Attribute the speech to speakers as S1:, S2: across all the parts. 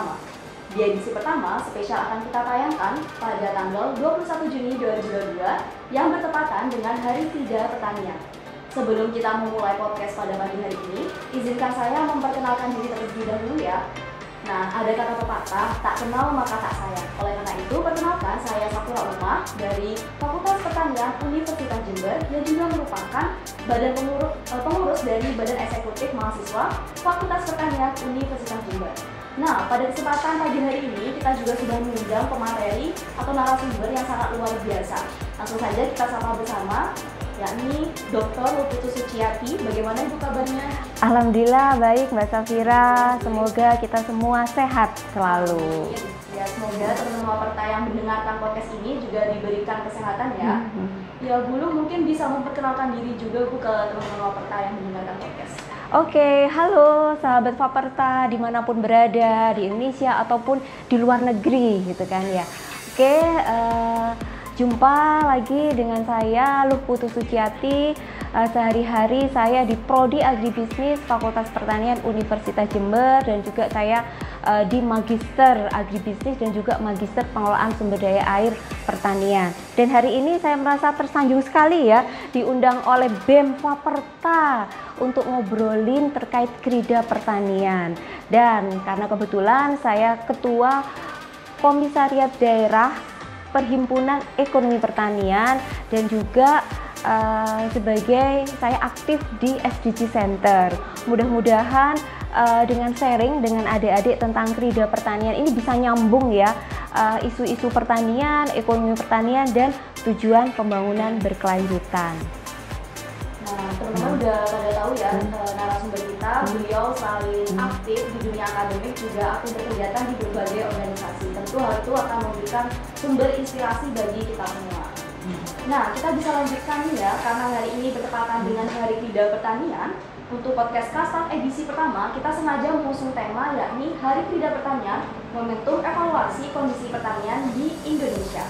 S1: pertama. Di edisi pertama, spesial akan kita tayangkan pada tanggal 21 Juni 2022 yang bertepatan dengan Hari Krida Pertanian. Sebelum kita memulai podcast pada pagi hari ini, izinkan saya memperkenalkan diri terlebih dahulu ya. Nah, ada kata pepatah, tak kenal maka tak sayang. Oleh karena itu, perkenalkan saya Sakura Uma dari Fakultas Pertanian Universitas Jember yang juga merupakan pengurus dari Badan Eksekutif Mahasiswa Fakultas Pertanian Universitas Jember. Nah, pada kesempatan pagi hari ini kita juga sudah mengundang pemateri atau narasumber yang sangat luar biasa. Langsung saja kita sapa bersama, yakni Dr. Luputu Suciati. Bagaimana Ibu kabarnya?
S2: Alhamdulillah baik Mbak Safira, semoga kita semua sehat selalu.
S1: Ya, semoga teman-teman Waperta yang mendengarkan podcast ini juga diberikan kesehatan ya. Ya, Bu Lu mungkin bisa memperkenalkan diri juga Bu ke teman-teman Waperta yang mendengarkan podcast.
S2: Oke, halo sahabat Waperta dimanapun berada, di Indonesia ataupun di luar negeri gitu kan ya. Oke, jumpa lagi dengan saya Luputu Suciati. Sehari-hari saya di Prodi Agribisnis Fakultas Pertanian Universitas Jember dan juga saya di Magister Agribisnis dan juga Magister Pengelolaan Sumber Daya Air Pertanian. Dan hari ini saya merasa tersanjung sekali ya diundang oleh BEM Waperta untuk ngobrolin terkait Krida Pertanian. Dan karena kebetulan saya Ketua Komisariat Daerah Perhimpunan Ekonomi Pertanian dan juga sebagai saya aktif di SDG Center. Mudah-mudahan dengan sharing dengan adik-adik tentang Krida Pertanian ini bisa nyambung ya, isu-isu pertanian, ekonomi pertanian dan tujuan pembangunan berkelanjutan.
S1: Nah, teman-teman udah pada tahu ya, narasumber kita, beliau selain aktif di dunia akademik juga aktif berkegiatan di berbagai organisasi. Tentu hal itu akan memberikan sumber inspirasi bagi kita semua. Nah, kita bisa lanjutkan nih ya, karena hari ini bertepatan dengan Hari Krida Pertanian. Untuk podcast Kasat edisi pertama, kita sengaja mengusung tema yakni Hari Krida Pertanian, momentum evaluasi kondisi pertanian di Indonesia.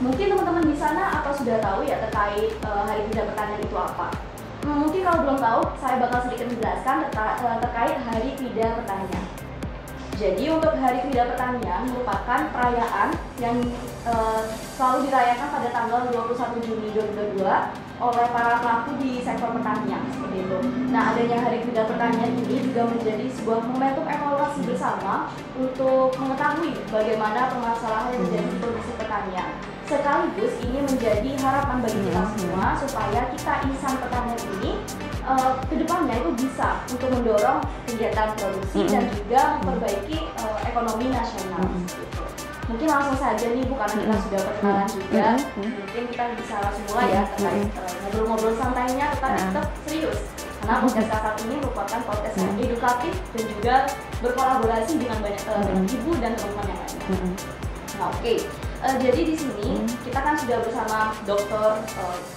S1: Mungkin teman-teman di sana atau sudah tahu ya terkait Hari Krida Pertanian itu apa. Mungkin kalau belum tahu, saya bakal sedikit menjelaskan terkait Hari Krida Pertanian. Jadi untuk Hari Krida Pertanian merupakan perayaan yang selalu dirayakan pada tanggal 21 Juni 2022 oleh para pelaku di sektor pertanian seperti itu. Nah, adanya Hari Krida Pertanian ini juga menjadi sebuah momentum evaluasi bersama untuk mengetahui bagaimana permasalahan yang menjadi kondisi pertanian. Sekaligus ini menjadi harapan bagi kita semua supaya kita insan pertanian ini kedepannya itu bisa untuk mendorong kegiatan produksi dan juga memperbaiki ekonomi nasional. Gitu. Mungkin langsung saja nih Bu, karena kita sudah perkenalan juga, mungkin kita bisa langsung mulai ya terkait ngobrol-ngobrol santainya, tetapi tetap serius. Karena podcast Kasat ini merupakan podcast yang edukatif dan juga berkolaborasi dengan banyak ibu dan teman-teman yang lainnya. Nah, oke. Jadi di sini kita kan sudah bersama Dr.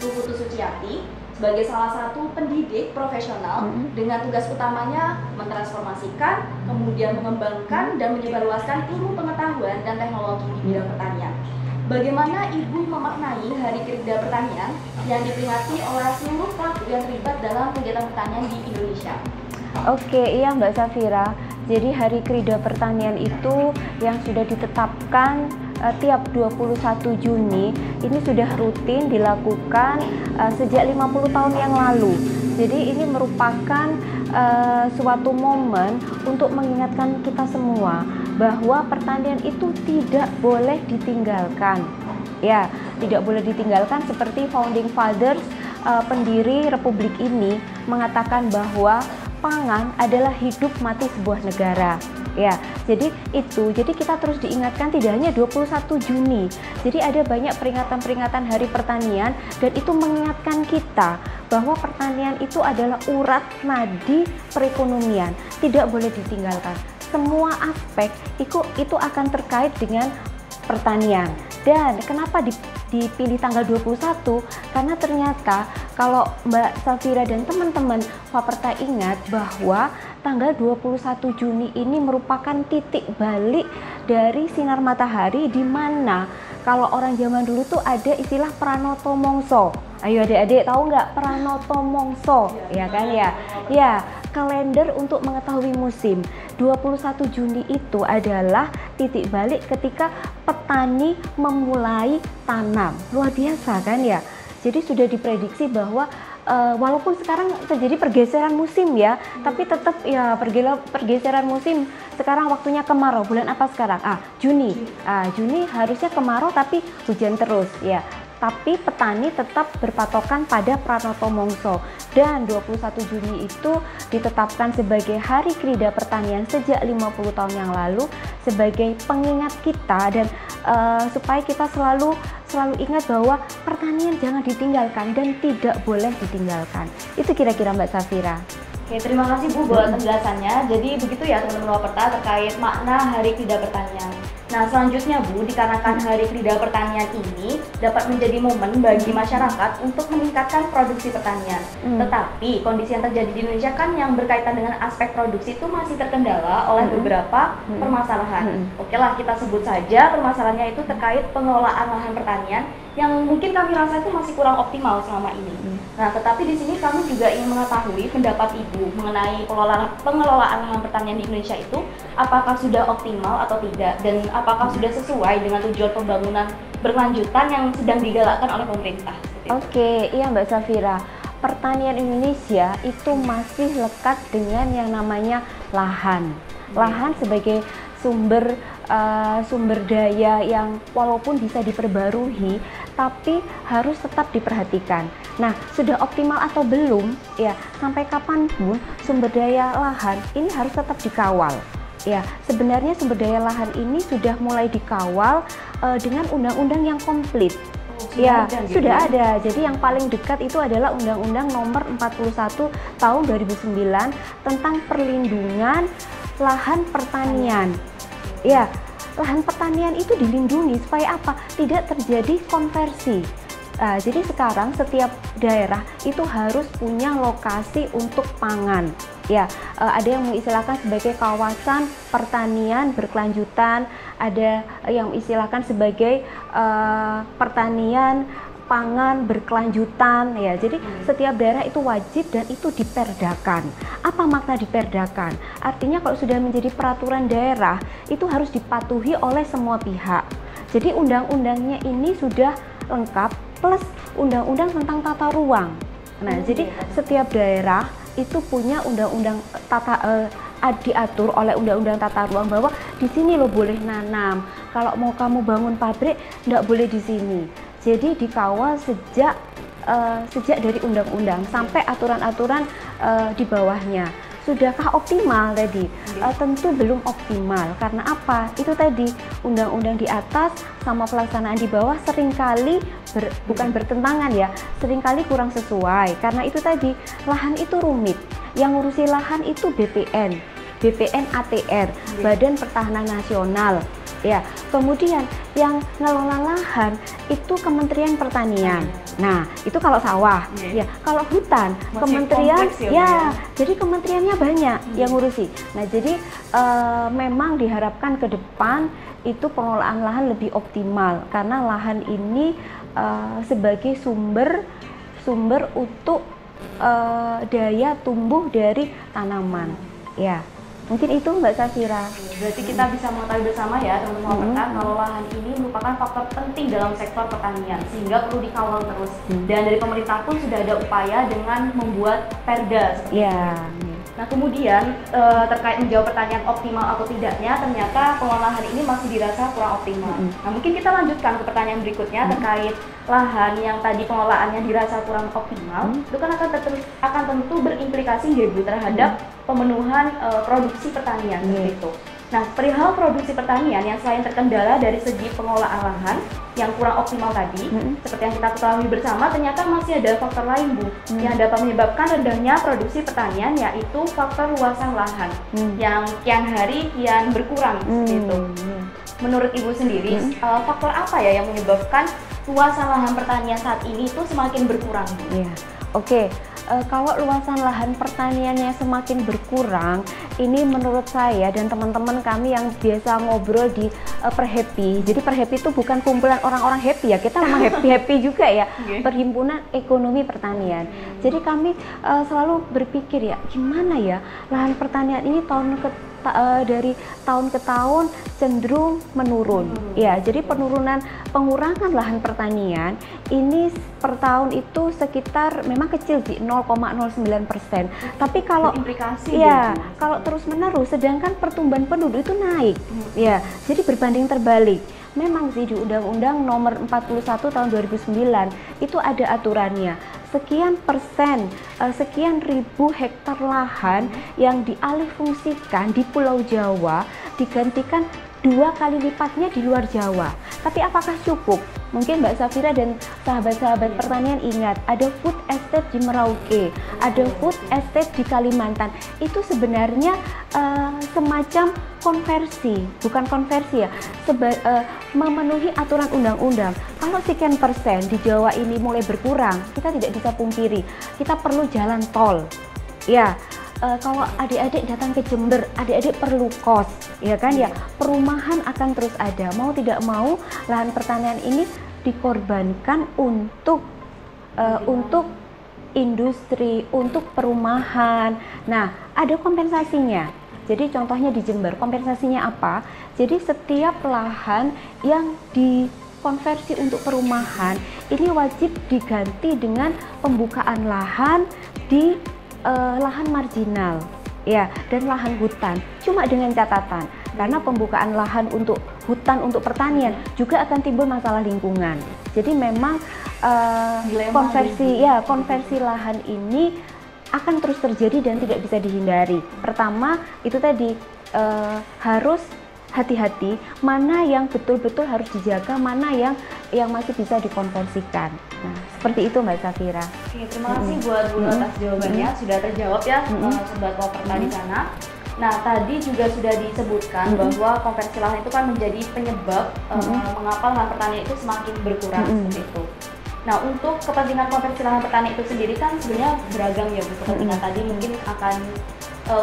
S1: Luputu Suciati sebagai salah satu pendidik profesional dengan tugas utamanya mentransformasikan, kemudian mengembangkan dan menyebarluaskan ilmu pengetahuan dan teknologi di bidang pertanian. Bagaimana Ibu memaknai Hari Krida Pertanian yang diperingati oleh seluruh pelaku yang terlibat dalam kegiatan pertanian di Indonesia?
S2: Oke, iya Mbak Safira. Jadi Hari Krida Pertanian itu yang sudah ditetapkan tiap 21 Juni ini sudah rutin dilakukan sejak 50 tahun yang lalu. Jadi ini merupakan suatu momen untuk mengingatkan kita semua bahwa pertanian itu tidak boleh ditinggalkan. Ya, tidak boleh ditinggalkan seperti founding fathers pendiri Republik ini mengatakan bahwa pangan adalah hidup mati sebuah negara. Ya, jadi kita terus diingatkan tidak hanya 21 Juni. Jadi ada banyak peringatan-peringatan Hari Pertanian dan itu mengingatkan kita bahwa pertanian itu adalah urat nadi perekonomian, tidak boleh ditinggalkan. Semua aspek itu akan terkait dengan pertanian. Dan kenapa dipilih tanggal 21? Karena ternyata kalau Mbak Safira dan teman-teman Waperta ingat bahwa tanggal 21 Juni ini merupakan titik balik dari sinar matahari, di mana kalau orang zaman dulu tuh ada istilah Pranoto Mongso. Ayo adik-adik tahu nggak Pranoto Mongso? Ya kan ya? Ya, kalender untuk mengetahui musim. 21 Juni itu adalah titik balik ketika petani memulai tanam. Luar biasa kan ya? Jadi sudah diprediksi bahwa walaupun sekarang terjadi pergeseran musim ya, tapi tetap ya pergeseran musim. Sekarang waktunya kemarau. Bulan apa sekarang? Juni. Juni harusnya kemarau tapi hujan terus ya. Tapi petani tetap berpatokan pada Pranoto Mongso, dan 21 Juni itu ditetapkan sebagai Hari Krida Pertanian sejak 50 tahun yang lalu sebagai pengingat kita, dan supaya kita selalu ingat bahwa pertanian jangan ditinggalkan dan tidak boleh ditinggalkan. Itu kira-kira Mbak Safira.
S1: Oke, terima kasih Bu buat penjelasannya. Jadi begitu ya teman-teman Waperta terkait makna Hari Krida Pertanian. Nah, selanjutnya Bu, dikarenakan Hari Krida Pertanian ini dapat menjadi momen bagi masyarakat untuk meningkatkan produksi pertanian. Tetapi kondisi yang terjadi di Indonesia kan yang berkaitan dengan aspek produksi itu masih terkendala oleh beberapa permasalahan. Oke lah, kita sebut saja permasalahannya itu terkait pengelolaan lahan pertanian yang mungkin kami rasa itu masih kurang optimal selama ini. Nah, tetapi di sini kami juga ingin mengetahui pendapat Ibu mengenai pengelolaan lahan pertanian di Indonesia itu apakah sudah optimal atau tidak, dan apakah sudah sesuai dengan tujuan pembangunan berkelanjutan yang sedang digalakkan oleh pemerintah.
S2: Oke, iya Mbak Safira. Pertanian Indonesia itu masih lekat dengan yang namanya lahan. Lahan sebagai sumber daya yang walaupun bisa diperbarui, tapi harus tetap diperhatikan. Nah, sudah optimal atau belum? Ya, sampai kapanpun sumber daya lahan ini harus tetap dikawal. Ya, sebenarnya sumber daya lahan ini sudah mulai dikawal dengan undang-undang yang komplit. Sudah ada. Jadi yang paling dekat itu adalah Undang-Undang Nomor 41 Tahun 2009 tentang perlindungan lahan pertanian. Ya, lahan pertanian itu dilindungi supaya apa? Tidak terjadi konversi. Jadi sekarang setiap daerah itu harus punya lokasi untuk pangan. Ya, ada yang mengistilahkan sebagai kawasan pertanian berkelanjutan, ada yang mengistilahkan sebagai pertanian pangan berkelanjutan ya. Jadi setiap daerah itu wajib dan itu diperdakan. Apa makna diperdakan? Artinya kalau sudah menjadi peraturan daerah itu harus dipatuhi oleh semua pihak. Jadi undang-undangnya ini sudah lengkap plus undang-undang tentang tata ruang. Nah, jadi setiap daerah itu punya undang-undang diatur oleh undang-undang tata ruang bahwa di sini lo boleh nanam. Kalau mau kamu bangun pabrik, nggak boleh di sini. Jadi dikawal sejak dari undang-undang sampai aturan-aturan di bawahnya. Sudahkah optimal tadi? Tentu belum optimal. Karena apa? Itu tadi undang-undang di atas sama pelaksanaan di bawah seringkali bukan bertentangan ya, seringkali kurang sesuai. Karena itu tadi lahan itu rumit. Yang ngurusi lahan itu BPN ATR, Badan Pertanahan Nasional. Ya, kemudian yang ngelola lahan itu Kementerian Pertanian. Nah, itu kalau sawah. Ya, kalau hutan, masih kementerian ya. Jadi kementeriannya banyak yang ngurusi. Nah, jadi memang diharapkan ke depan itu pengelolaan lahan lebih optimal karena lahan ini sebagai sumber untuk daya tumbuh dari tanaman. Ya. Mungkin itu Mbak Safira.
S1: Berarti kita bisa mengetahui bersama ya teman-teman kalau lahan ini merupakan faktor penting dalam sektor pertanian sehingga perlu dikawal terus. Dan dari pemerintah pun sudah ada upaya dengan membuat perda seperti itu. Nah, kemudian terkait menjawab pertanyaan optimal atau tidaknya, ternyata pengelolaan ini masih dirasa kurang optimal. Nah, mungkin kita lanjutkan ke pertanyaan berikutnya terkait lahan yang tadi pengelolaannya dirasa kurang optimal. Itu kan akan tentu berimplikasi ya Bu terhadap pemenuhan produksi pertanian seperti itu. Nah, perihal produksi pertanian yang selain terkendala dari segi pengelolaan lahan yang kurang optimal tadi, seperti yang kita ketahui bersama, ternyata masih ada faktor lain Bu yang dapat menyebabkan rendahnya produksi pertanian, yaitu faktor luasan lahan yang kian hari kian berkurang seperti itu. Menurut Ibu sendiri, faktor apa ya yang menyebabkan luasan lahan pertanian saat ini itu semakin berkurang Bu?
S2: Oke. Kalau luasan lahan pertaniannya semakin berkurang, ini menurut saya dan teman-teman kami yang biasa ngobrol di Perhappy. Jadi Perhappy itu bukan kumpulan orang-orang happy ya, kita memang happy juga ya. Perhimpunan Ekonomi Pertanian. Jadi kami selalu berpikir ya, gimana ya lahan pertanian ini tahun dari tahun ke tahun cenderung menurun. Ya, jadi pengurangan lahan pertanian ini per tahun itu sekitar memang kecil sih 0,09%. Tapi kalau
S1: implikasi
S2: ya,
S1: gitu.
S2: kalau terus menerus sedangkan pertumbuhan penduduk itu naik. Ya, jadi berbanding terbalik. Memang sih di Undang-Undang Nomor 41 tahun 2009 itu ada aturannya. Sekian persen, sekian ribu hektar lahan yang dialihfungsikan di Pulau Jawa digantikan 2 kali lipatnya di luar Jawa. Tapi apakah cukup? Mungkin Mbak Safira dan sahabat-sahabat pertanian ingat, ada food estate di Merauke, ada food estate di Kalimantan. Itu sebenarnya semacam konversi, bukan konversi ya, memenuhi aturan undang-undang. Kalau sekian persen di Jawa ini mulai berkurang, kita tidak bisa pungkiri, kita perlu jalan tol. Ya, kalau adik-adik datang ke Jember, adik-adik perlu kos, ya kan ya. Perumahan akan terus ada. Mau tidak mau, lahan pertanian ini dikorbankan untuk industri, untuk perumahan. Nah, ada kompensasinya. Jadi contohnya di Jember, kompensasinya apa? Jadi setiap lahan yang dikonversi untuk perumahan ini wajib diganti dengan pembukaan lahan di lahan marginal, ya, dan lahan hutan. Cuma dengan catatan, karena pembukaan lahan untuk hutan untuk pertanian juga akan timbul masalah lingkungan. Jadi memang konversi lahan ini akan terus terjadi dan tidak bisa dihindari. Pertama, itu tadi harus hati-hati mana yang betul-betul harus dijaga, mana yang masih bisa dikonversikan. Nah, seperti itu Mbak Safira.
S1: Oke, terima kasih buat Bu atas jawabannya, sudah terjawab ya Sobat Waperta di sana. Nah, tadi juga sudah disebutkan bahwa konversi lahan itu kan menjadi penyebab mengapa lahan pertanian itu semakin berkurang seperti itu. Nah, untuk kepentingan konversi lahan pertanian itu sendiri kan sebenarnya beragam ya Bu. Kepentingan tadi mungkin akan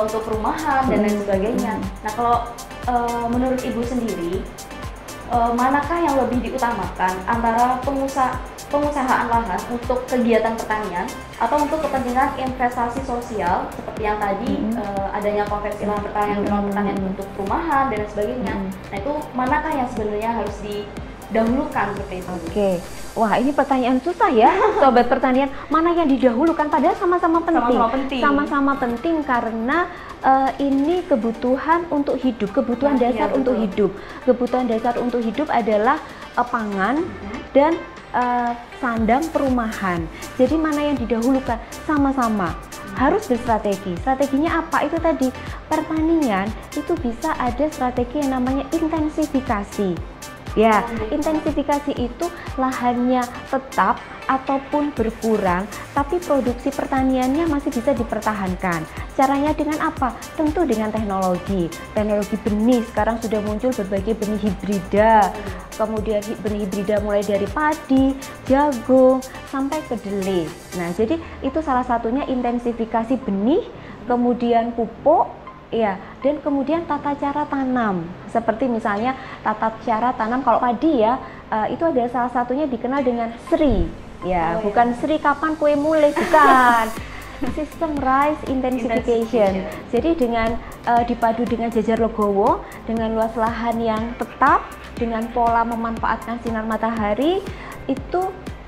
S1: untuk perumahan dan lain sebagainya. Nah, kalau menurut Ibu sendiri, manakah yang lebih diutamakan antara pengusahaan lahan untuk kegiatan pertanian atau untuk kepentingan investasi sosial seperti yang tadi adanya konversi lahan pertanian untuk perumahan dan lain sebagainya. Nah, itu manakah yang sebenarnya harus didahulukan seperti itu?
S2: Oke. Wah, ini pertanyaan susah ya, Sobat Pertanian. Mana yang didahulukan? Padahal sama-sama penting. Sama-sama penting karena ini kebutuhan untuk hidup, kebutuhan dasar untuk hidup. Kebutuhan dasar untuk hidup adalah pangan dan sandang perumahan. Jadi mana yang didahulukan? Sama-sama. Harus berstrategi. Strateginya apa? Itu tadi, pertanian itu bisa ada strategi yang namanya intensifikasi. Ya, intensifikasi itu lahannya tetap ataupun berkurang, tapi produksi pertaniannya masih bisa dipertahankan. Caranya dengan apa? Tentu dengan teknologi. Teknologi benih, sekarang sudah muncul berbagai benih hibrida. Kemudian benih hibrida mulai dari padi, jagung, sampai kedelai. Nah, jadi itu salah satunya intensifikasi benih, kemudian pupuk, ya, dan kemudian tata cara tanam. Seperti misalnya tata cara tanam kalau padi ya, itu ada salah satunya dikenal dengan SRI. Ya, bukan SRI kapan kue mulai, bukan. Sistem rice intensification. Jadi dengan dipadu dengan jajar legowo, dengan luas lahan yang tetap, dengan pola memanfaatkan sinar matahari, itu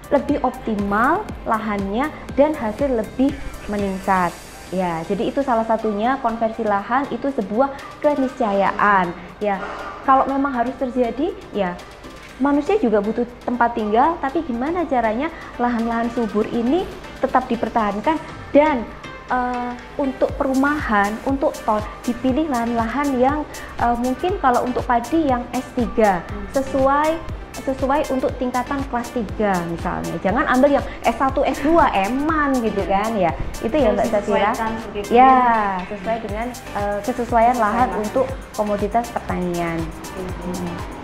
S2: lebih optimal lahannya dan hasil lebih meningkat. Ya, jadi itu salah satunya konversi lahan itu sebuah keniscayaan. Ya, kalau memang harus terjadi, ya manusia juga butuh tempat tinggal, tapi gimana caranya lahan-lahan subur ini tetap dipertahankan dan untuk perumahan, untuk tol dipilih lahan-lahan yang mungkin kalau untuk padi yang S3 sesuai untuk tingkatan kelas 3 misalnya. Jangan ambil yang S1, S2, eman gitu kan ya. Itu ya Mbak Safira. Ya, sesuai dengan kesesuaian lahan untuk komoditas pertanian.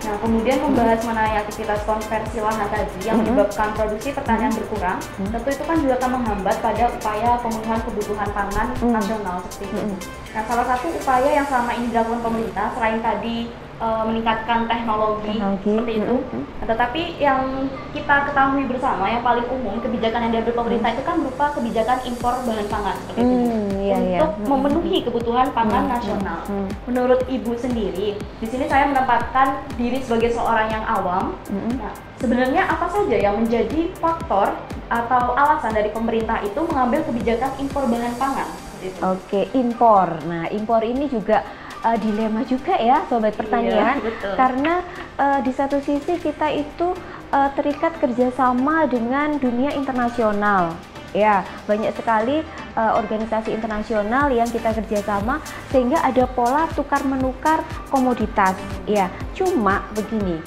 S1: Nah, kemudian membahas mengenai aktivitas konversi lahan tadi yang menyebabkan produksi pertanian berkurang, tentu itu kan juga akan menghambat pada upaya pemenuhan kebutuhan pangan nasional seperti itu. Nah, salah satu upaya yang selama ini dilakukan pemerintah selain tadi meningkatkan teknologi seperti itu. Nah, tetapi yang kita ketahui bersama yang paling umum kebijakan yang diambil pemerintah itu kan berupa kebijakan impor bahan pangan seperti itu untuk memenuhi kebutuhan pangan nasional. Menurut Ibu sendiri, di sini saya menempatkan diri sebagai seorang yang awam. Nah, sebenarnya apa saja yang menjadi faktor atau alasan dari pemerintah itu mengambil kebijakan impor bahan pangan?
S2: Oke, impor. Nah, impor ini juga dilema juga ya Sobat Pertanian, karena di satu sisi kita itu terikat kerjasama dengan dunia internasional. Ya, banyak sekali organisasi internasional yang kita kerjasama sehingga ada pola tukar menukar komoditas. Ya, cuma begini,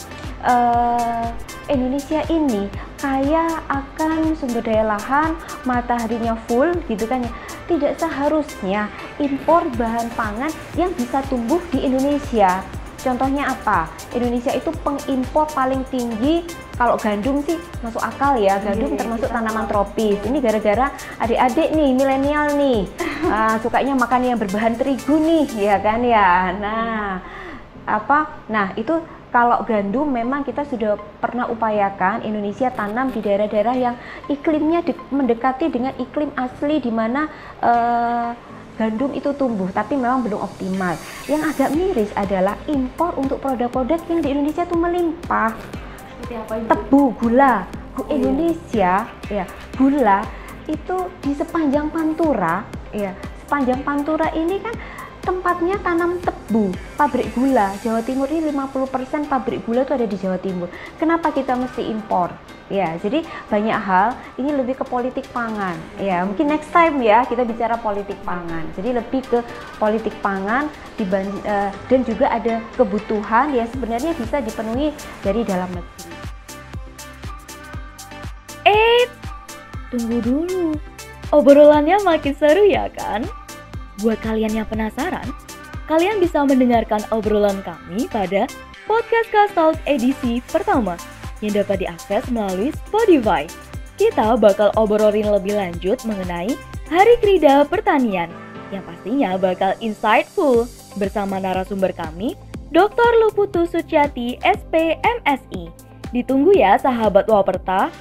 S2: Indonesia ini kaya akan sumber daya lahan, mataharinya full gitu kan ya. Tidak seharusnya impor bahan pangan yang bisa tumbuh di Indonesia. Contohnya apa? Indonesia itu pengimpor paling tinggi. Kalau gandum sih masuk akal ya, gandum termasuk tanaman tropis. Ini gara-gara adik-adik nih, milenial nih, sukanya makan yang berbahan terigu nih, ya kan ya. Nah, itu kalau gandum memang kita sudah pernah upayakan Indonesia tanam di daerah-daerah yang iklimnya mendekati dengan iklim asli di mana gandum itu tumbuh, tapi memang belum optimal. Yang agak miris adalah impor untuk produk-produk yang di Indonesia tuh melimpah.
S1: Seperti apa itu?
S2: Tebu, gula. Indonesia ya, gula itu di sepanjang Pantura ya. Sepanjang Pantura ini kan tempatnya tanam tebu, pabrik gula. Jawa Timur ini 50% pabrik gula itu ada di Jawa Timur. Kenapa kita mesti impor? Ya, jadi banyak hal ini lebih ke politik pangan. Ya, mungkin next time ya kita bicara politik pangan. Jadi lebih ke politik pangan dan juga ada kebutuhan yang sebenarnya bisa dipenuhi dari dalam negeri.
S3: Tunggu dulu. Obrolannya makin seru ya kan? Buat kalian yang penasaran, kalian bisa mendengarkan obrolan kami pada Podcast Kastalk edisi pertama yang dapat diakses melalui Spotify. Kita bakal obrolin lebih lanjut mengenai Hari Krida Pertanian yang pastinya bakal insightful bersama narasumber kami, Dr. Luputu Suciati, SP, MSI. Ditunggu ya sahabat Waperta.